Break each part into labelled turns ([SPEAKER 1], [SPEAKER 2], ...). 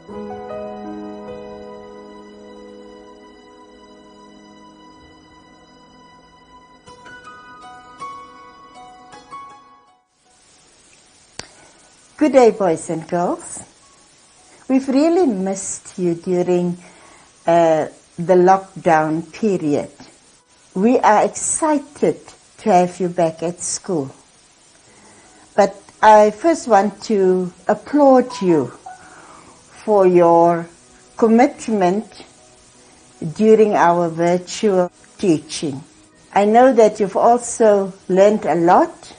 [SPEAKER 1] Good day, boys and girls. We've really missed you during the lockdown period. We are excited to have you back at school. But I first want to applaud you for your commitment during our virtual teaching. I know that you've also learned a lot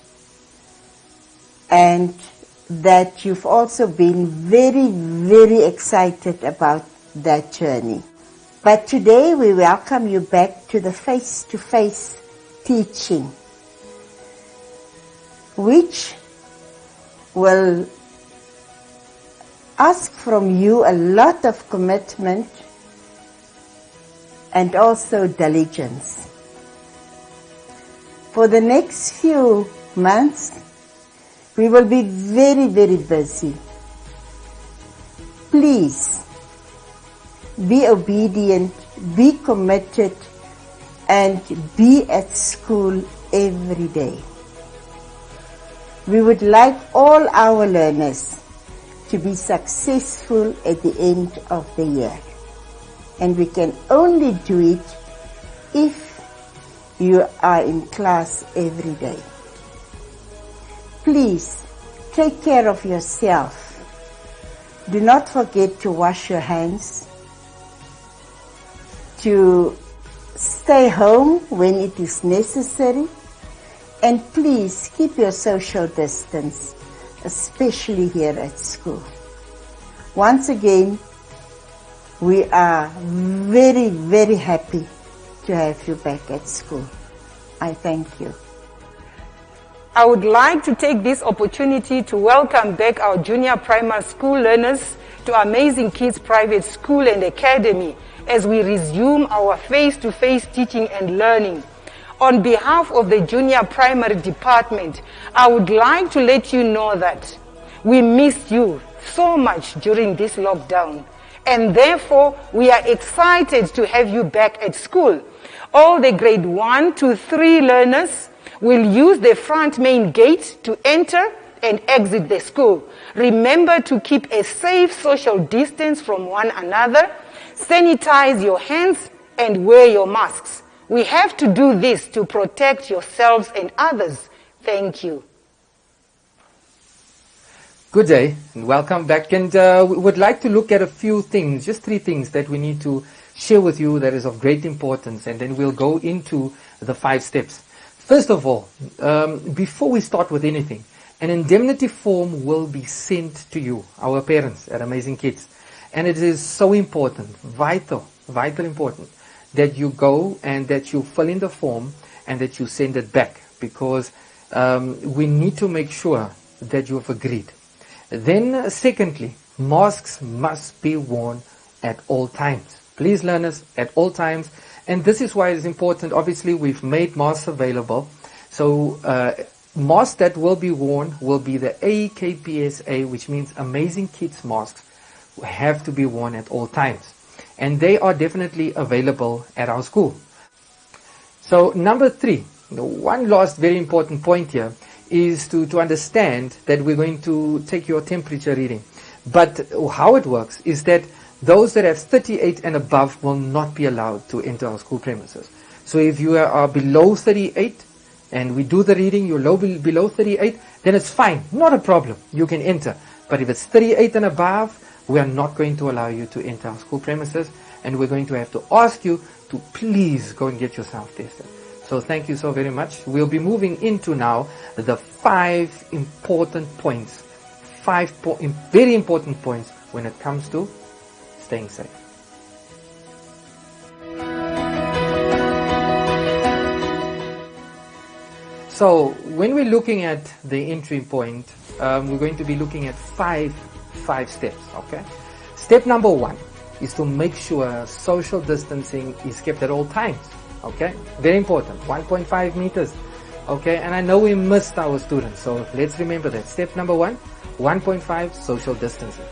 [SPEAKER 1] and that you've also been very, very excited about that journey. But today we welcome you back to the face-to-face teaching, which will ask from you a lot of commitment and also diligence. For the next few months, we will be very, very busy. Please be obedient, be committed, and be at school every day. We would like all our learners to be successful at the end of the year. And we can only do it if you are in class every day. Please take care of yourself. Do not forget to wash your hands, to stay home when it is necessary, and please keep your social distance, especially here at school. Once again, we are very, very happy to have you back at school. I thank you.
[SPEAKER 2] I would like to take this opportunity to welcome back our junior primary school learners to Amazing Kids Private School and Academy as we resume our face-to-face teaching and learning. On behalf of the junior primary department, I would like to let you know that we missed you so much during this lockdown, and therefore we are excited to have you back at school. All the grade 1 to 3 learners will use the front main gate to enter and exit the school. Remember to keep a safe social distance from one another, sanitize your hands, and wear your masks. We have to do this to protect yourselves and others. Thank you.
[SPEAKER 3] Good day and welcome back. And we would like to look at a few things, just 3 things that we need to share with you that is of great importance, and then we'll go into the 5 steps. First of all, before we start with anything, an indemnity form will be sent to you, our parents at Amazing Kids. And it is so important, vital important, that you go and that you fill in the form and that you send it back, because we need to make sure that you have agreed. Then secondly, masks must be worn at all times. Please, learners, at all times. And this is why it's important. Obviously, we've made masks available. So masks that will be worn will be the AKPSA, which means Amazing Kids masks, have to be worn at all times. And they are definitely available at our school. So number 3, one last very important point here is to understand that we're going to take your temperature reading. But how it works is that those that have 38 and above will not be allowed to enter our school premises. So if you are below 38 and we do the reading, you're below 38, then it's fine, not a problem, you can enter. But if it's 38 and above, we are not going to allow you to enter our school premises, and we're going to have to ask you to please go and get yourself tested. So thank you so very much. We'll be moving into now the 5 important points, 5 very important points when it comes to staying safe. So when we're looking at the entry point, we're going to be looking at five steps, okay? Step number 1 is to make sure social distancing is kept at all times, okay? Very important, 1.5 meters, okay? And I know we missed our students, so let's remember that. Step number 1, 1.5 social distancing.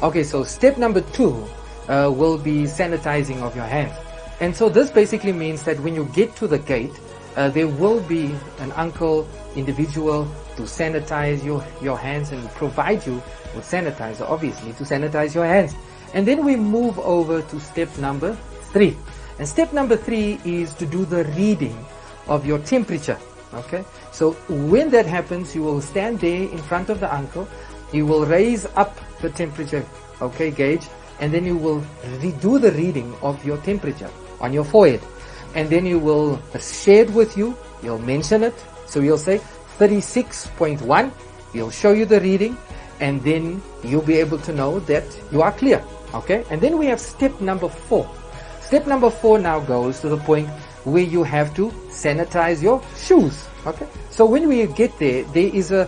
[SPEAKER 3] Okay, so step number 2 will be sanitizing of your hands. And so this basically means that when you get to the gate, there will be an uncle, individual, to sanitize your hands and provide you with sanitizer, obviously, to sanitize your hands. And then we move over to step number 3. And step number 3 is to do the reading of your temperature. Okay, so when that happens, you will stand there in front of the uncle. You will raise up the temperature, okay, gauge, and then you will do the reading of your temperature on your forehead. And then you will share it with you. You'll mention it. So you'll say 36.1. He'll show you the reading, and then you'll be able to know that you are clear. Okay, and then we have step number 4. Step number 4 now goes to the point where you have to sanitize your shoes. Okay, so when we get there, there is a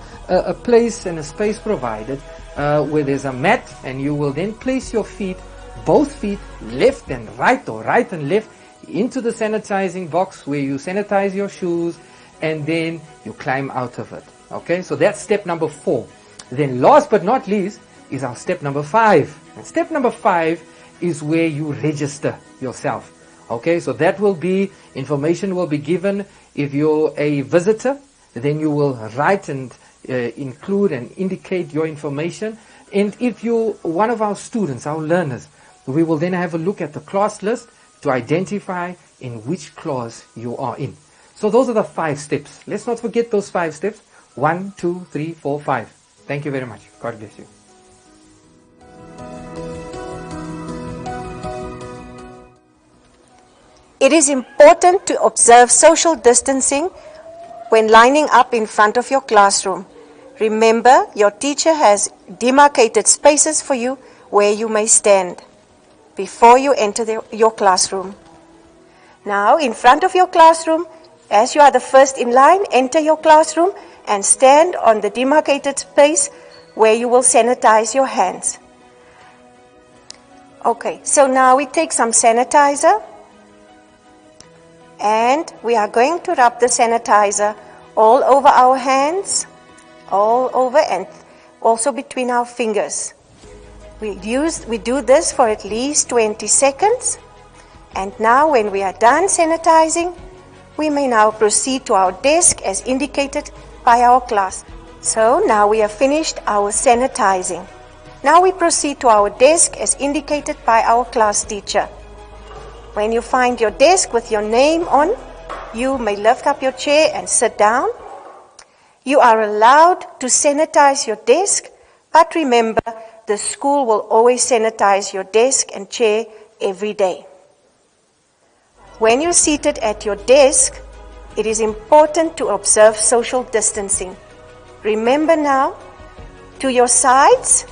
[SPEAKER 3] place and a space provided where there's a mat, and you will then place your feet, both feet, left and right, or right and left, into the sanitizing box where you sanitize your shoes, and then you climb out of it. Okay, so that's step number 4. Then last but not least is our step number 5. And step number 5 is where you register yourself. Okay, so that will be, information will be given. If you're a visitor, then you will write and include and indicate your information. And if you're one of our students, our learners, we will then have a look at the class list to identify in which class you are in. So those are the 5 steps. Let's not forget those 5 steps. 1, 2, 3, 4, 5. Thank you very much. God bless you.
[SPEAKER 4] It is important to observe social distancing when lining up in front of your classroom. Remember, your teacher has demarcated spaces for you where you may stand before you enter your classroom. Now, in front of your classroom, as you are the first in line, enter your classroom and stand on the demarcated space where you will sanitize your hands. Okay, so now we take some sanitizer, and we are going to rub the sanitizer all over our hands, all over, and also between our fingers. We do this for at least 20 seconds. And now when we are done sanitizing, we may now proceed to our desk as indicated by our class. So now we have finished our sanitizing. Now we proceed to our desk as indicated by our class teacher. When you find your desk with your name on, you may lift up your chair and sit down. You are allowed to sanitize your desk, but remember, the school will always sanitize your desk and chair every day. When you're seated at your desk, it is important to observe social distancing. Remember now, to your sides,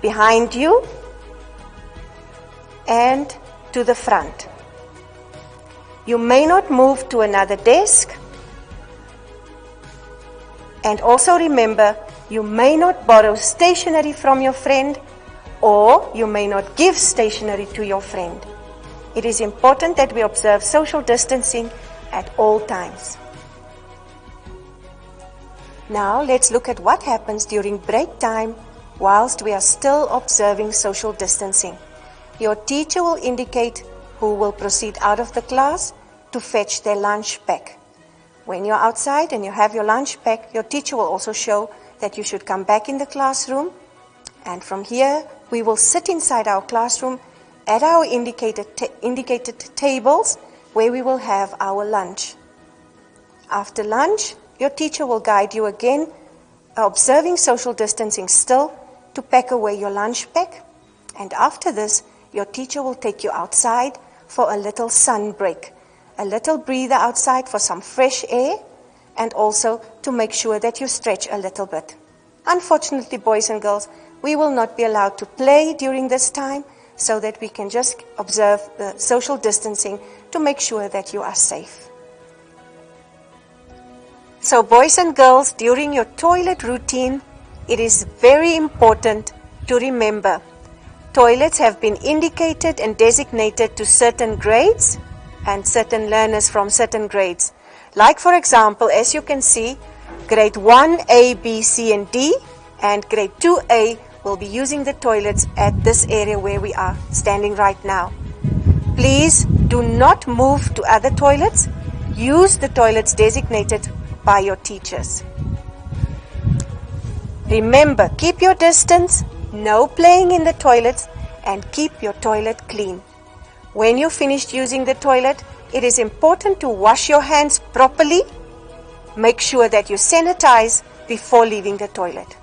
[SPEAKER 4] behind you, and to the front. You may not move to another desk. And also remember, you may not borrow stationery from your friend, or you may not give stationery to your friend. It is important that we observe social distancing at all times. Now let's look at what happens during break time whilst we are still observing social distancing. Your teacher will indicate who will proceed out of the class to fetch their lunch pack. When you're outside and you have your lunch pack, your teacher will also show that you should come back in the classroom. And from here, we will sit inside our classroom at our indicated tables where we will have our lunch. After lunch, your teacher will guide you again, observing social distancing still, to pack away your lunch pack. And after this, your teacher will take you outside for a little sun break, a little breather outside for some fresh air, and also to make sure that you stretch a little bit. Unfortunately, boys and girls, we will not be allowed to play during this time, so that we can just observe the social distancing to make sure that you are safe. So boys and girls, during your toilet routine, it is very important to remember toilets have been indicated and designated to certain grades and certain learners from certain grades. Like for example, as you can see, grade 1, A, B, C and D, and grade 2A will be using the toilets at this area where we are standing right now. Please do not move to other toilets. Use the toilets designated by your teachers. Remember, keep your distance, no playing in the toilets, and keep your toilet clean. When you're finished using the toilet, it is important to wash your hands properly. Make sure that you sanitize before leaving the toilet.